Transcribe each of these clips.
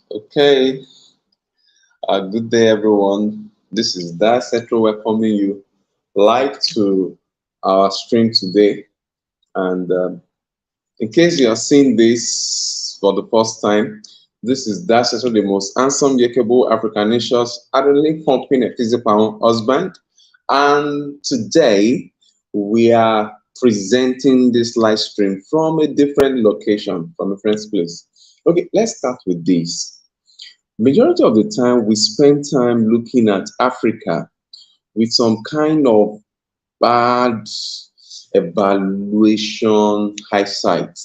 Okay, good day, everyone. This is Central welcoming you live to our stream today. And in case you are seeing this for the first time, this is Central, the most handsome, yakable Africanicious, adrenaline pumping, and physical husband. And today we are presenting this live stream from a different location, from a friend's place. Okay, let's start with this. Majority of the time, we spend time looking at Africa with some kind of bad evaluation hindsight.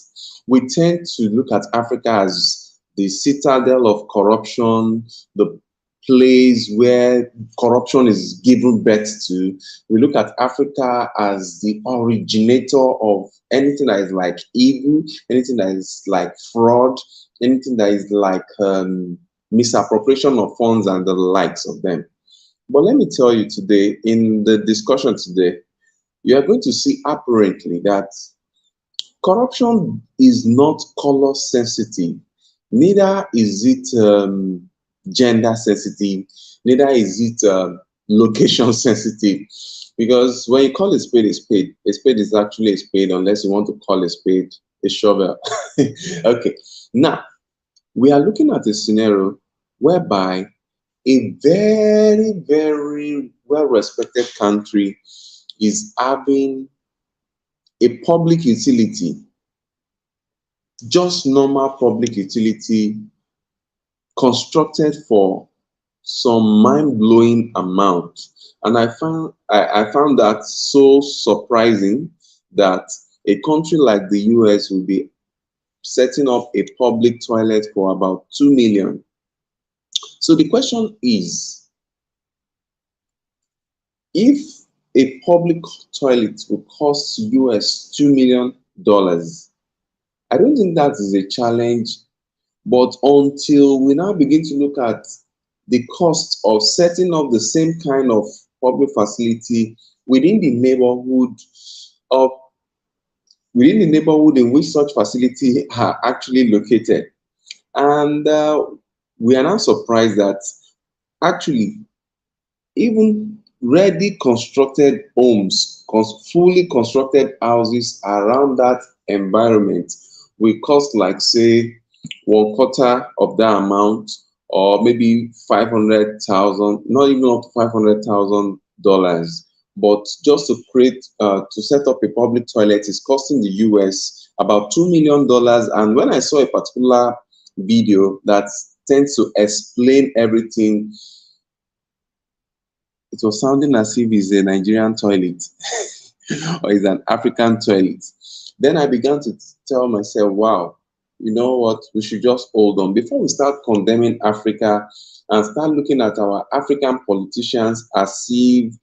We tend to look at Africa as the citadel of corruption, the place where corruption is given birth to. We look at Africa as the originator of anything that is like evil, anything that is like fraud, anything that is like misappropriation of funds and the likes of them. But let me tell you today, in the discussion today, you are going to see apparently that corruption is not color sensitive, neither is it gender sensitive, neither is it location sensitive. Because when you call a spade is actually a spade, unless you want to call a spade a shovel. Okay, now we are looking at a scenario whereby a very, very well respected country is having a public utility, just normal public utility, constructed for some mind-blowing amount. And I found that so surprising that a country like the US will be setting up a public toilet for about 2 million. So the question is, if a public toilet will cost US $2 million, I don't think that is a challenge. But until we now begin to look at the cost of setting up the same kind of public facility within the neighborhood of within the neighborhood in which such facility are actually located, and we are now surprised that actually even ready constructed homes, fully constructed houses around that environment will cost like say one quarter of that amount, or maybe 500,000, not even up to $500,000. But just to set up a public toilet is costing the US about $2 million. And when I saw a particular video that tends to explain everything, it was sounding as if it's a Nigerian toilet or it's an African toilet. Then I began to tell myself, wow, you know what, we should just hold on. Before we start condemning Africa and start looking at our African politicians as if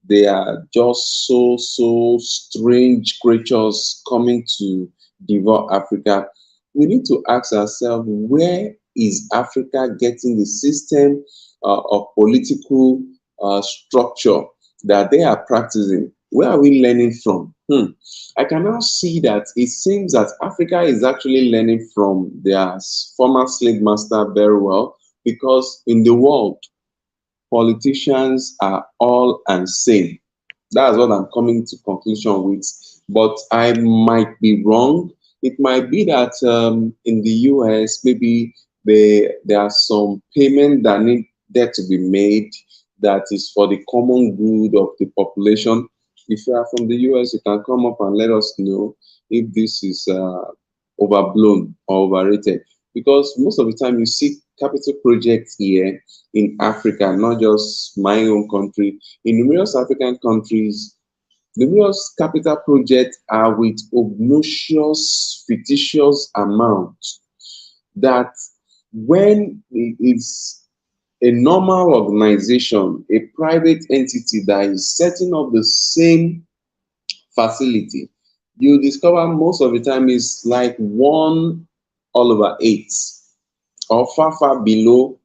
they are just so strange creatures coming to devour Africa, we need to ask ourselves, where is Africa getting the system of political structure that they are practicing? Where are we learning from? I can now see that it seems that Africa is actually learning from their former slave master very well, because in the world, politicians are all and same. That's what I'm coming to conclusion with. But I might be wrong. It might be that in the US, maybe there are some payment that need there to be made that is for the common good of the population. If you are from the US, you can come up and let us know if this is overblown or overrated. Because most of the time you see capital projects here in Africa, not just my own country, in numerous African countries, numerous capital projects are with obnoxious, fictitious amounts that when it's a normal organization, a private entity that is setting up the same facility, you discover most of the time is like 1/8 or far below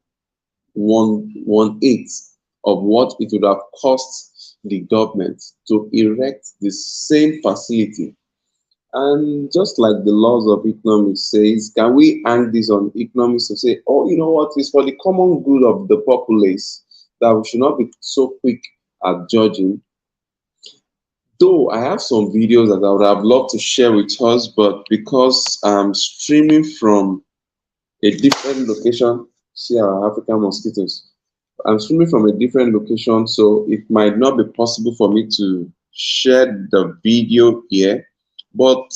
one eighth of what it would have cost the government to erect the same facility. And just like the laws of economics says, can we hang this on economics to say, oh, you know what, it's for the common good of the populace that we should not be so quick at judging? Though I have some videos that I would have loved to share with us, but because I'm streaming from a different location, see our African mosquitoes. I'm streaming from a different location, so it might not be possible for me to share the video here. But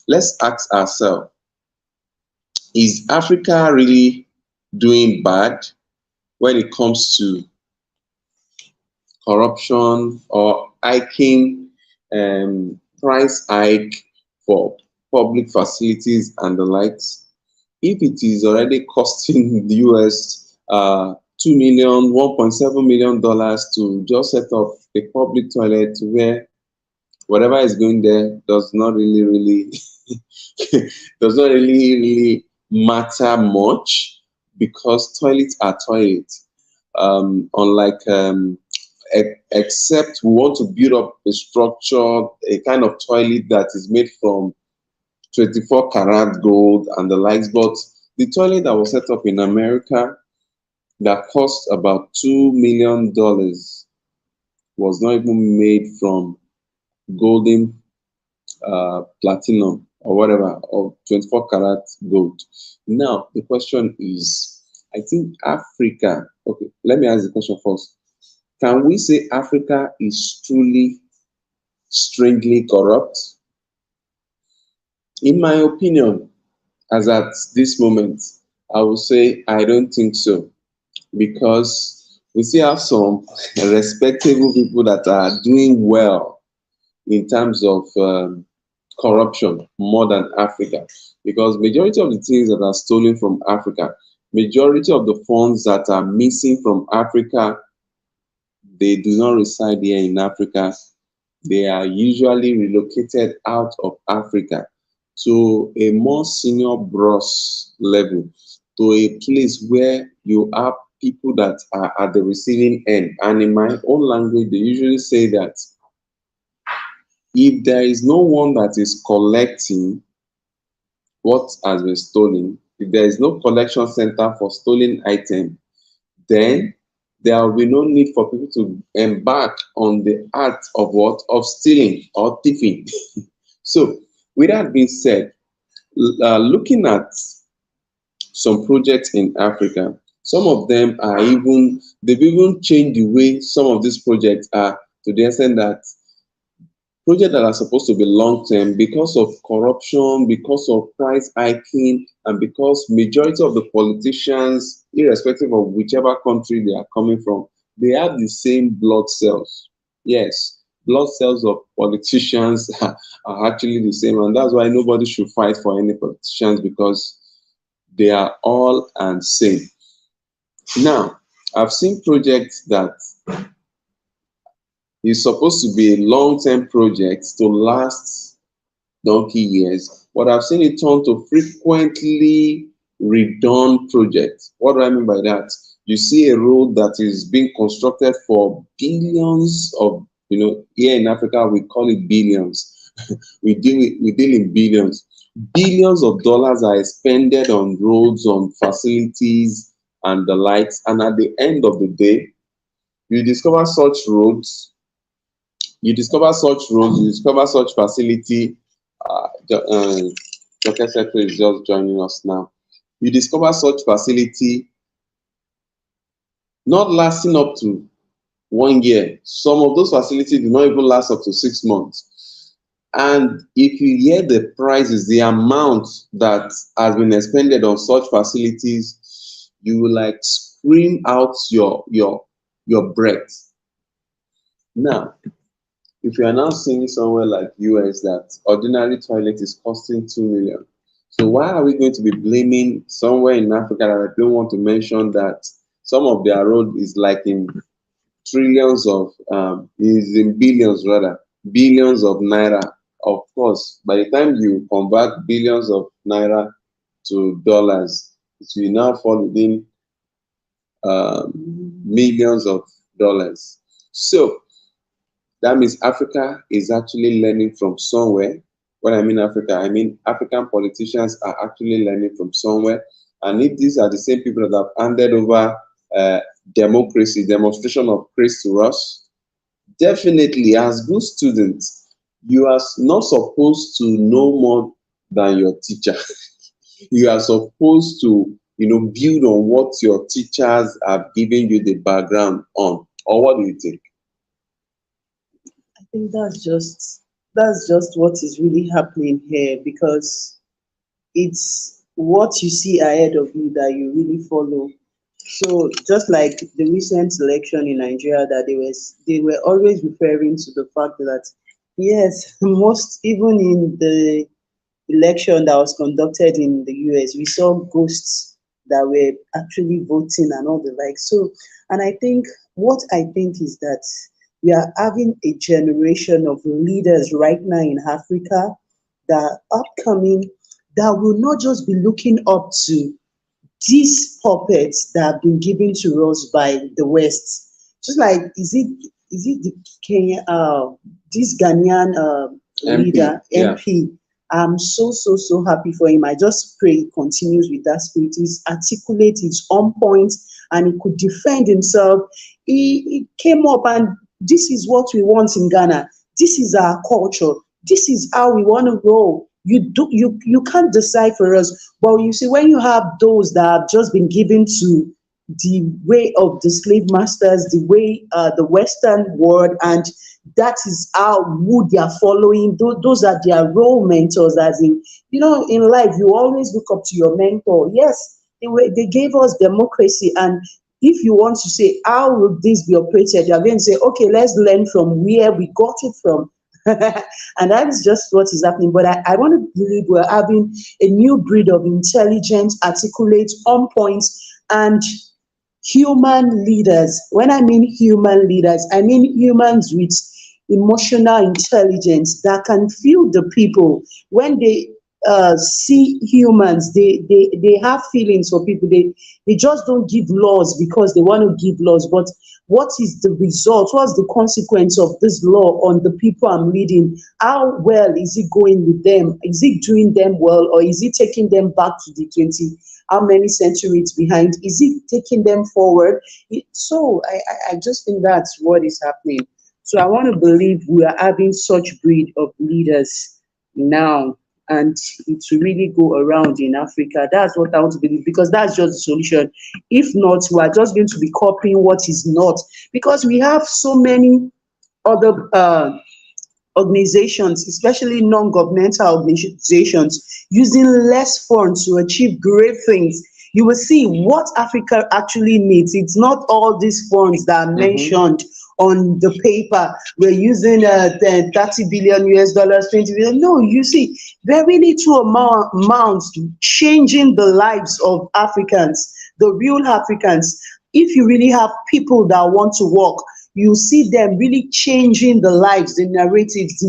let's ask ourselves, is Africa really doing bad when it comes to corruption or hiking, price hike for public facilities and the likes? If it is already costing the US 2 million, $1.7 million to just set up a public toilet where whatever is going there does not really does not really matter much, because toilets are toilets. Unlike except we want to build up a structure, a kind of toilet that is made from 24 karat gold and the likes. But the toilet that was set up in America that cost about $2 million was not even made from golden platinum or whatever, or 24 karat gold. Now, the question is, I think Africa, okay, let me ask the question first. Can we say Africa is truly strangely corrupt? In my opinion, as at this moment, I will say I don't think so, because we still have some respectable people that are doing well in terms of corruption more than Africa, because majority of the things that are stolen from Africa, majority of the funds that are missing from Africa, they do not reside here in Africa. They are usually relocated out of Africa to a more senior bros level, to a place where you have people that are at the receiving end. And in my own language, they usually say that if there is no one that is collecting what has been stolen, if there is no collection center for stolen items, then there will be no need for people to embark on the act of what? Of stealing or thieving. So, with that being said, looking at some projects in Africa, some of them are even, they've even changed the way some of these projects are, to the extent that projects that are supposed to be long term, because of corruption, because of price hiking, and because majority of the politicians, irrespective of whichever country they are coming from, they have the same blood cells. Yes, blood cells of politicians are actually the same, and that's why nobody should fight for any politicians, because they are all and same. Now, I've seen projects that is supposed to be a long-term project to last donkey years, but I've seen it turn to frequently redone projects. What do I mean by that? You see a road that is being constructed for billions of, here in Africa we call it billions. we deal in billions. Billions of dollars are expended on roads, on facilities, and the likes. And at the end of the day, you discover such roads, you discover such facility. Dr. Secretary is just joining us now. You discover such facility not lasting up to 1 year. Some of those facilities do not even last up to 6 months. And if you hear the prices, the amount that has been expended on such facilities, you will like scream out your breath. Now, if you are now seeing somewhere like US that ordinary toilet is costing 2 million, so why are we going to be blaming somewhere in Africa that I don't want to mention, that some of their road is like in trillions of, is in billions rather, billions of naira. Of course, by the time you convert billions of naira to dollars, it will now fall within millions of dollars. So that means Africa is actually learning from somewhere, When I mean Africa, I mean African politicians are actually learning from somewhere. And if these are the same people that have handed over uh, democracy, demonstration of grace to us, definitely as good students, you are not supposed to know more than your teacher. You are supposed to, build on what your teachers have given you the background on. Or what do you think? I think that's just what is really happening here, because it's what you see ahead of you that you really follow. So just like the recent election in Nigeria, that they were always referring to the fact that yes, most even in the election that was conducted in the US, we saw ghosts that were actually voting and all the like. So, and what I think is that we are having a generation of leaders right now in Africa that are upcoming, that will not just be looking up to these puppets that have been given to us by the West. Just like, is it the Kenya, this Ghanaian MP, leader, yeah. MP? I'm so happy for him. I just pray he continues with that spirit. He's articulate, he's on point, and he could defend himself. He came up, and this is what we want in Ghana. This is our culture. This is how we want to go. You can't decide for us. But you see, when you have those that have just been given to the way of the slave masters, the way the Western world, and that is how who they are following. Those are their role mentors. As in, in life, you always look up to your mentor. Yes, they gave us democracy, and if you want to say how will this be operated, you are going to say, okay, let's learn from where we got it from. And that is just what is happening. But I want to believe we're having a new breed of intelligent, articulate, on point, and human leaders. When I mean human leaders, I mean humans with emotional intelligence that can feel the people. When they see humans, they have feelings for people. They just don't give laws because they want to give laws, but what is the result? What's the consequence of this law on the people I'm leading? How well is it going with them? Is it doing them well, or is it taking them back to the 20 how many centuries behind? Is it taking them forward? So I just think that's what is happening. So I want to believe we are having such breed of leaders now, and it will really go around in Africa. That's what I want to believe, because that's just the solution. If not, we are just going to be copying what is not, because we have so many other organizations, especially non-governmental organizations, using less funds to achieve great things. You will see what Africa actually needs. It's not all these funds that are Mm-hmm. mentioned on the paper. We're using 30 billion US dollars, 20 billion. No, you see, very little amounts changing the lives of Africans, the real Africans. If you really have people that want to work, you see them really changing the lives, the narratives,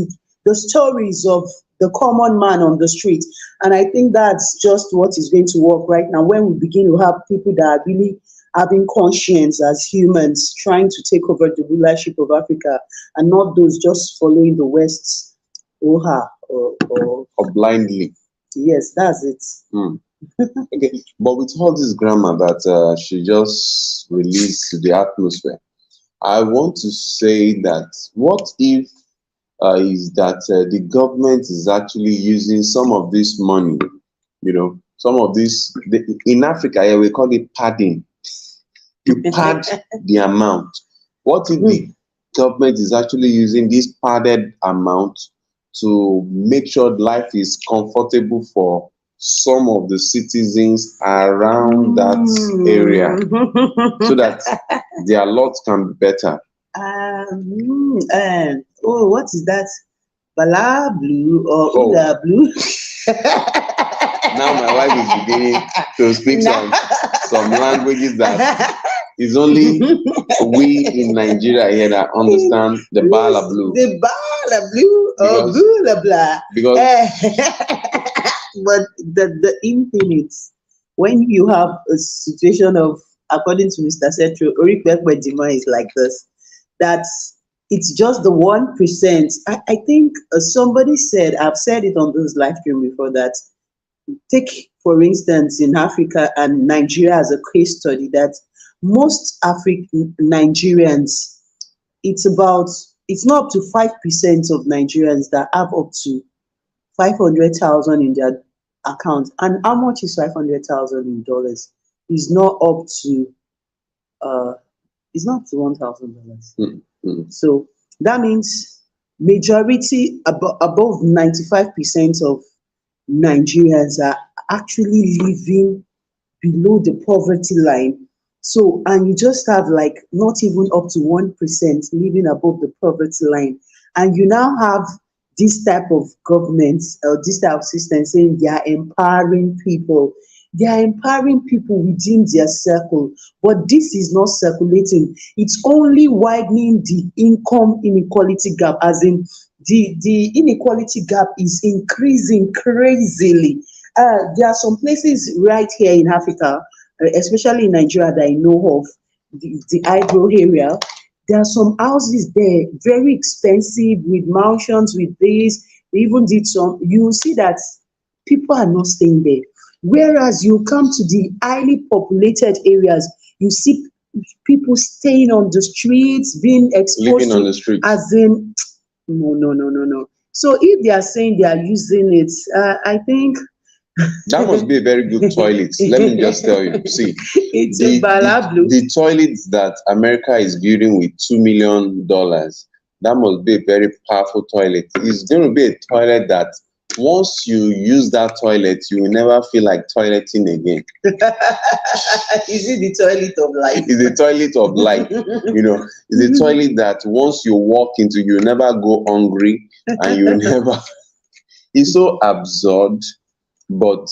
the stories of the common man on the street. And I think that's just what is going to work right now, when we begin to have people that are really having conscience as humans, trying to take over the rulership of Africa, and not those just following the West's oha or Or blindly. yes, that's it. Hmm. Okay, but with all this grammar that she just released to the atmosphere, I want to say that what if is that the government is actually using some of this money, some of this, in Africa, yeah, we call it padding. You pad the amount. What if the government is actually using this padded amount to make sure life is comfortable for some of the citizens around that area so that their lot can be better? Oh, what is that? Bala blue or Oh, Ula blue? now my wife is beginning to speak some languages that is only we in Nigeria here that understand the Bala Blue. The Bala blue or Because blah blah. because But the in thing is, when you have a situation of, according to Mr. Setro, Orikpekpe Dima is like this, that it's just the 1%. I think somebody said, I've said it on this live stream before, that take, for instance, in Africa and Nigeria as a case study, that most African Nigerians, it's about, it's not up to 5% of Nigerians that have up to 500,000 in their account. And how much is 500,000 in dollars? Is not up to it's not up to $1,000. So that means majority, above 95% of Nigerians are actually living below the poverty line. So, and you just have like not even up to 1% living above the poverty line. And you now have this type of government or this type of system saying they are empowering people. They are empowering people within their circle, but this is not circulating. It's only widening the income inequality gap, as in the inequality gap is increasing crazily. There are some places right here in Africa, especially in Nigeria, that I know of, the Igbo area. There are some houses there, very expensive, with mansions, with this. They even did some, you see that people are not staying there. Whereas you come to the highly populated areas, you see people staying on the streets, being exposed Living on to, the streets. as in, no. So if they are saying they are using it, I think That must be a very good toilet. Let me just tell you. See, it's a balablu. the toilets that America is building with $2 million, that must be a very powerful toilet. It's going to be a toilet that once you use that toilet, you will never feel like toileting again. Is it the toilet of life? It's a toilet of life. It's a toilet that once you walk into, you never go hungry, and you never. It's so absurd, but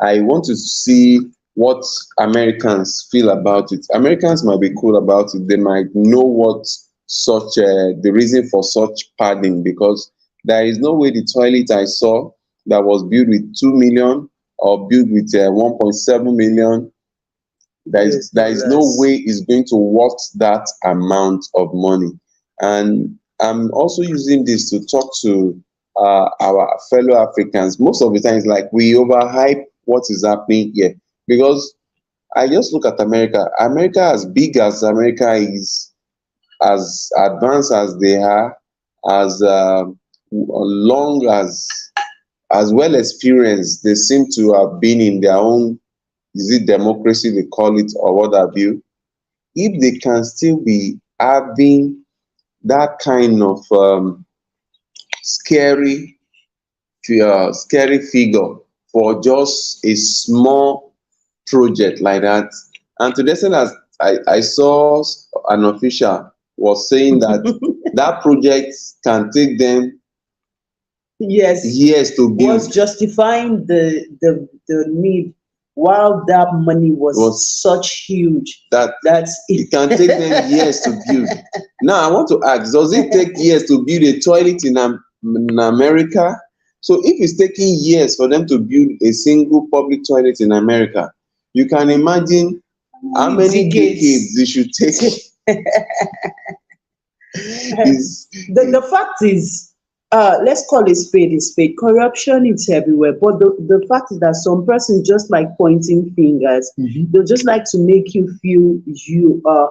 I want to see what Americans feel about it. Americans might be cool about it. They might know what such the reason for such padding, because there is no way the toilet I saw that was built with 2 million or built with 1.7 million, there is no way it's going to worth that amount of money. And I'm also using this to talk to our fellow Africans. Most of the time, it's like we overhype what is happening here, because I just look at America. America, as big as America is, as advanced as they are, as long as well experienced they seem to have been in their own, is it democracy they call it, or what have you, if they can still be having that kind of scary figure for just a small project like that. And to the extent as I saw an official was saying that that project can take them years to build. Was justifying the need, while that money was such huge that it can take them years to build. Now I want to ask, does it take years to build a toilet in America? So if it's taking years for them to build a single public toilet in America, you can imagine how many decades they should take. The fact is, let's call it spade a spade. Corruption is everywhere, but the fact is that some persons just like pointing fingers. They just like to make you feel you are,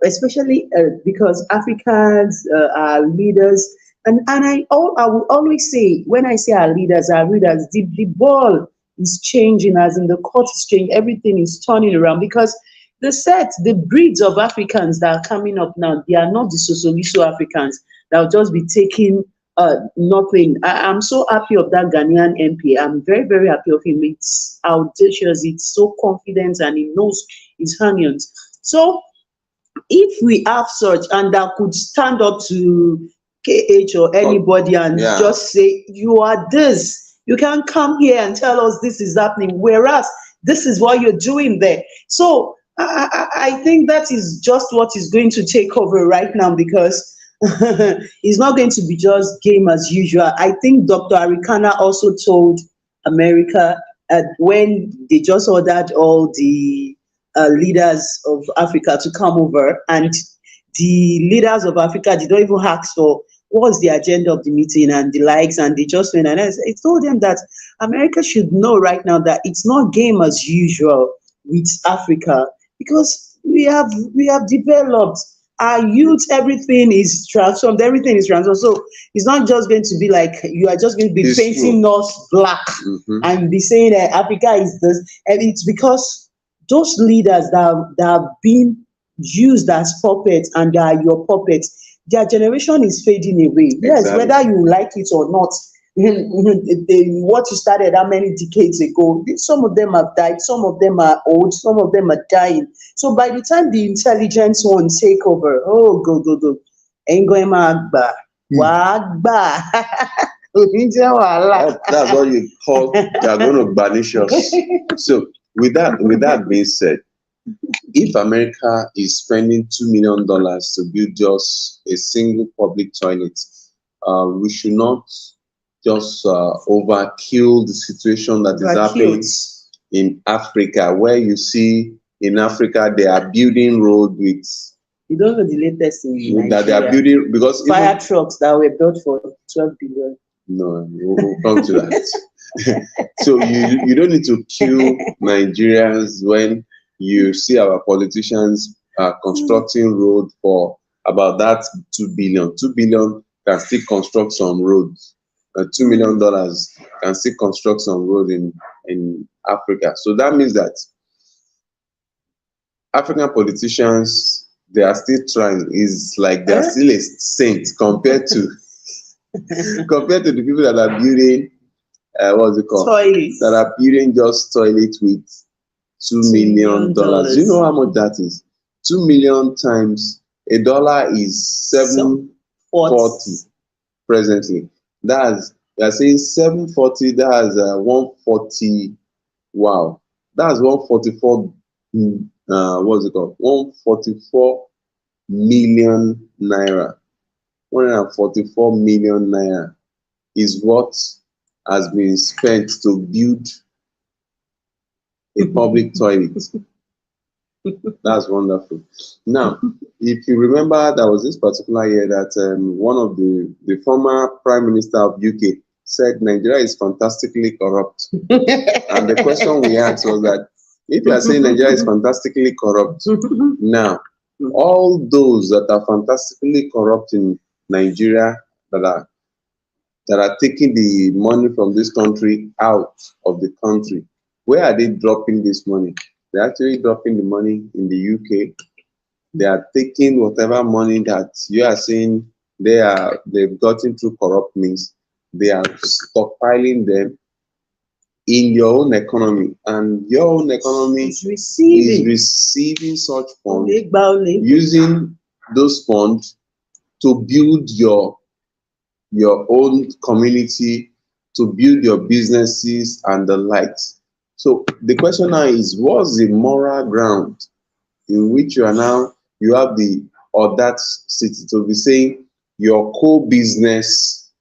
especially because Africans are leaders. And I will always say, when I say our leaders, the ball is changing, as in the court is changing, everything is turning around, because the breeds of Africans that are coming up now, they are not the Sosoliso Africans that will just be taking nothing. I'm so happy of that Ghanaian MP. I'm very, very happy of him. It's audacious, it's so confident, and he knows his onions. So if we have such, and that could stand up to KH or anybody and just say, you are this, you can't come here and tell us this is happening, whereas this is what you're doing there. So I think that is just what is going to take over right now, because it's not going to be just game as usual. I think Dr. Arikana also told America when they just ordered all the leaders of Africa to come over, and the leaders of Africa did not even ask for what's the agenda of the meeting and the likes, and they just went, and I told them that America should know right now that it's not game as usual with Africa, because we have developed our youth, everything is transformed, everything is transformed. So it's not just going to be like you are just going to be It's painting true. us black Hmm. and be saying that Africa is this, and it's because those leaders that have been used as puppets and they are your puppets, their generation is fading away. Yes, Exactly. whether you like it or not, what you started how many decades ago, some of them have died, some of them are old, some of them are dying. So by the time the intelligent ones take over, oh, go. Ain't going to wagba. That's what you call they are going to banish us. So with that being said, if America is spending $2 million to build just a single public toilet, we should not just overkill the situation that is happening Cute. in Africa, where you see in Africa they are building road with You don't know the latest in that they are Nigeria. building because Fire even trucks that were built for 12 billion. no, we'll come to that. So you don't need to kill Nigerians when you see our politicians constructing road for about that 2 billion. 2 billion can still construct some roads. $2 million can still construct some road in Africa. So that means that African politicians they are still trying. Is like they are Eh? still a saint compared to the people that are building what's it called? That Toilets. are building just toilet with two $2 million million. dollars. Do you know how much that is? 2 million times a dollar is So, 740 presently. That's you are saying 740. That's 140. Wow, that's 144. What's it called? 144 million naira. 144 million naira is what has been spent to build a public toilet. That's wonderful. Now, if you remember, there was this particular year that one of the former Prime Minister of UK said Nigeria is fantastically corrupt. And the question we asked was that if you are saying Nigeria is fantastically corrupt, now all those that are fantastically corrupt in Nigeria that are taking the money from this country out of the country, where are they dropping this money? They're actually dropping the money in the UK. They are taking whatever money that you are saying they've gotten through corrupt means. They are stockpiling them in your own economy, and your own economy It's is receiving. receiving such funds, Ole. using those funds to build your own community, to build your businesses and the likes. So the question now is, what's the moral ground in which you have the audacity to be saying your co-business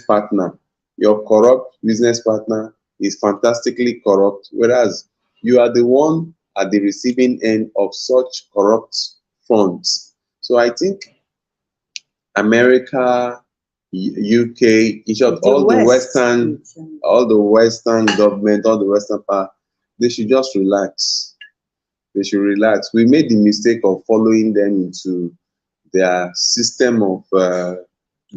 partner, your corrupt business partner is fantastically corrupt, whereas you are the one at the receiving end of such corrupt funds. So I think America, UK, in short, The West. all the Western government, all the Western power, they should just relax. They should relax. We made the mistake of following them into their system of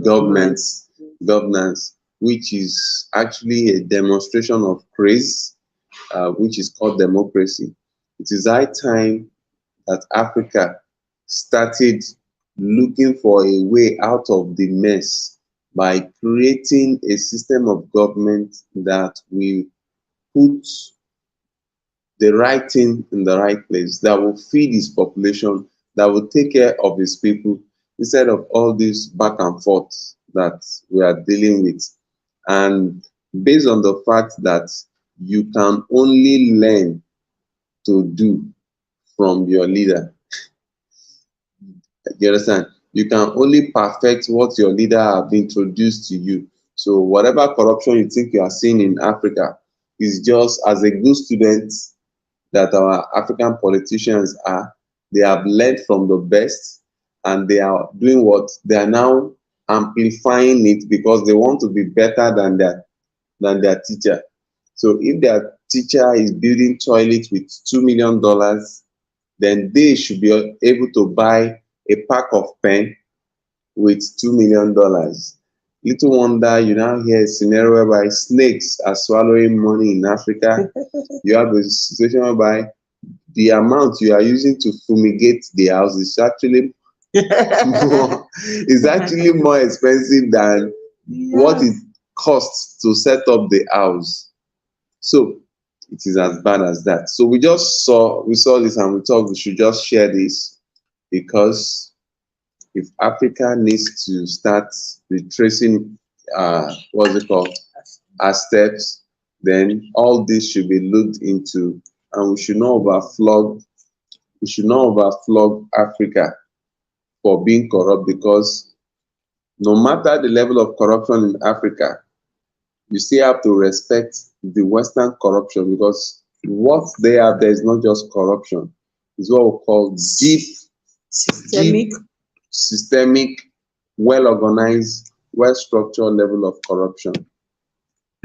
governance, governance, which is actually a demonstration of craze, which is called democracy. It is high time that Africa started looking for a way out of the mess by creating a system of government that will put the right thing in the right place, that will feed its population, that will take care of its people, instead of all this back and forth that we are dealing with. And based on the fact that you can only learn to do from your leader, you understand? You can only perfect what your leader have introduced to you. So whatever corruption you think you are seeing in Africa is just as a good student that our African politicians are, They have learned from the best, and they are doing what? They are now amplifying it because they want to be better than their teacher. So if their teacher is building toilet with $2 million, then they should be able to buy a pack of pen with $2 million. Little wonder you now hear a scenario whereby snakes are swallowing money in Africa. You have a situation whereby the amount you are using to fumigate the house is actually more expensive than what it Yes. costs to set up the house. So it is as bad as that. So we saw this and we thought we should just share this, because if Africa needs to start retracing what's it called, our steps, then all this should be looked into, and we should not overflog Africa for being corrupt, because no matter the level of corruption in Africa, you still have to respect the Western corruption, because what they have there is not just corruption, it's what we call Systemic. systemic, well organized, well structured level of corruption. I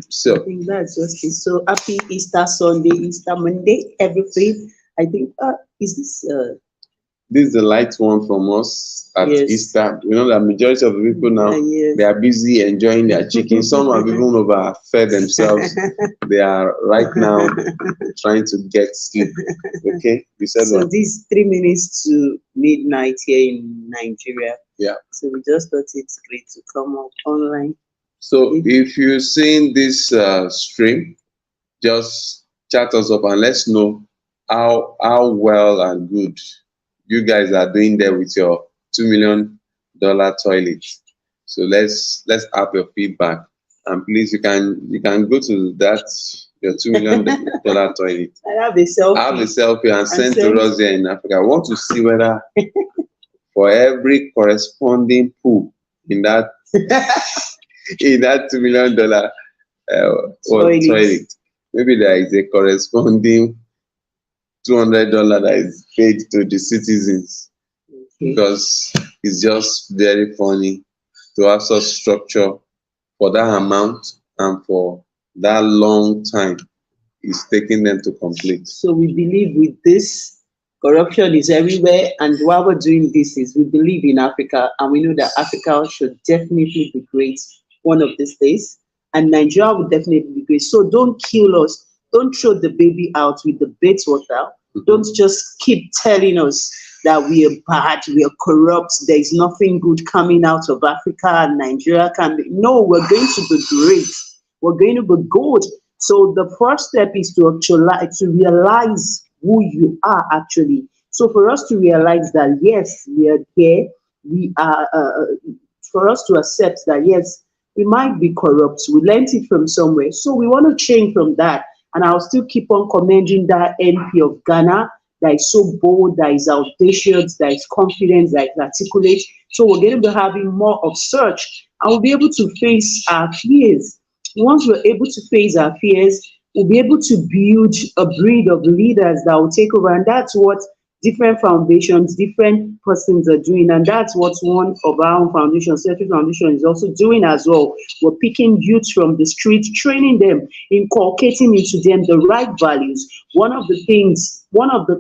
So think that's just it. So happy Easter Sunday, Easter Monday, every faith. I think is this this is the light one from us at yes. Easter. You know that majority of the people now, Yes. they are busy enjoying their chicken. Some have even overfed themselves. They are right now trying to get sleep. Okay, you said So what? this 3 minutes to midnight here in Nigeria. Yeah. So we just thought it's great to come up online. So if you're seeing this stream, just chat us up and let's know how well and good you guys are doing there with your $2 million toilet. So let's have your feedback, and please you can go to that your $2 million toilet. I have a selfie. Have a selfie and send to send- us here in Africa. I want to see whether for every corresponding pool in that $2 million toilet, maybe there is a corresponding $200 that is paid to the citizens, Okay. because it's just very funny to have such structure for that amount and for that long time it's taking them to complete. So we believe with this, corruption is everywhere, and while we're doing this is we believe in Africa, and we know that Africa should definitely be great one of these days, and Nigeria will definitely be great. So don't kill us. Don't throw the baby out with the bathwater. Don't just keep telling us that we are bad, we are corrupt, there is nothing good coming out of Africa, and Nigeria can be. No, we're going to be great. We're going to be good. So the first step is to realize who you are actually. So for us to realize that yes, we are here, we are. For us to accept that yes, we might be corrupt. We learned it from somewhere, so we want to change from that. And I'll still keep on commending that NP of Ghana that is so bold, that is audacious, that is confident, that is articulate. So we're going to be having more of such, and we'll be able to face our fears. Once we're able to face our fears, we'll be able to build a breed of leaders that will take over. And that's what different foundations, different persons are doing. And that's what one of our own foundations, Century Foundation, is also doing as well. We're picking youths from the streets, training them, inculcating into them the right values. One of the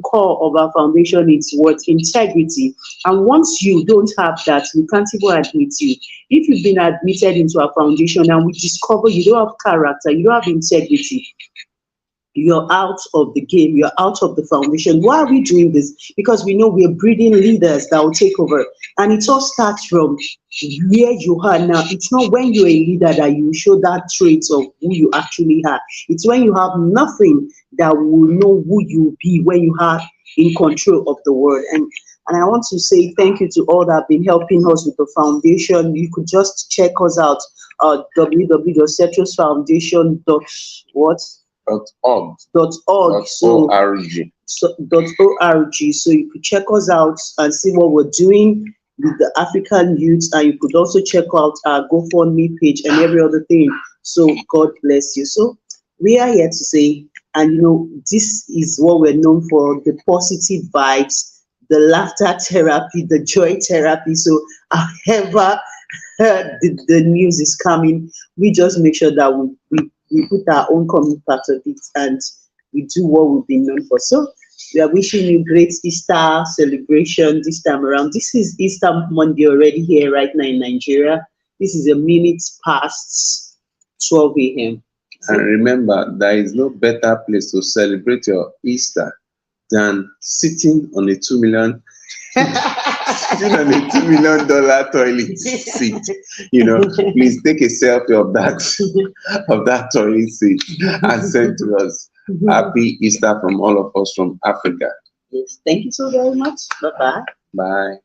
core of our foundation is what? Integrity. And once you don't have that, we can't even admit you. If you've been admitted into our foundation and we discover you don't have character, you don't have integrity, you're out of the game, you're out of the foundation. Why are we doing this? Because we know we're breeding leaders that will take over. And it all starts from where you are now. It's not when you're a leader that you show that trait of who you actually are. It's when you have nothing that will know who you be when you are in control of the world. And I want to say thank you to all that have been helping us with the foundation. You could just check us out at www.cetrusfoundation.what? .org. So, .org. .org. So you could check us out and see what we're doing with the African youth, and you could also check out our GoFundMe page and every other thing. So God bless you. So we are here to say, and this is what we're known for, the positive vibes, the laughter therapy, the joy therapy. So however the news is coming, we just make sure that we put our own coming part of it, and we do what we've been known for. So we are wishing you great Easter celebration this time around. This is Easter Monday already here right now in Nigeria. This is a minute past 12 a.m. And remember, there is no better place to celebrate your Easter than sitting on a 2 million sitting on a $2 million toilet seat. Please take a selfie of that toilet seat and send to us. Happy Easter from all of us from Africa. Yes, thank you so very much. Bye-bye. Bye.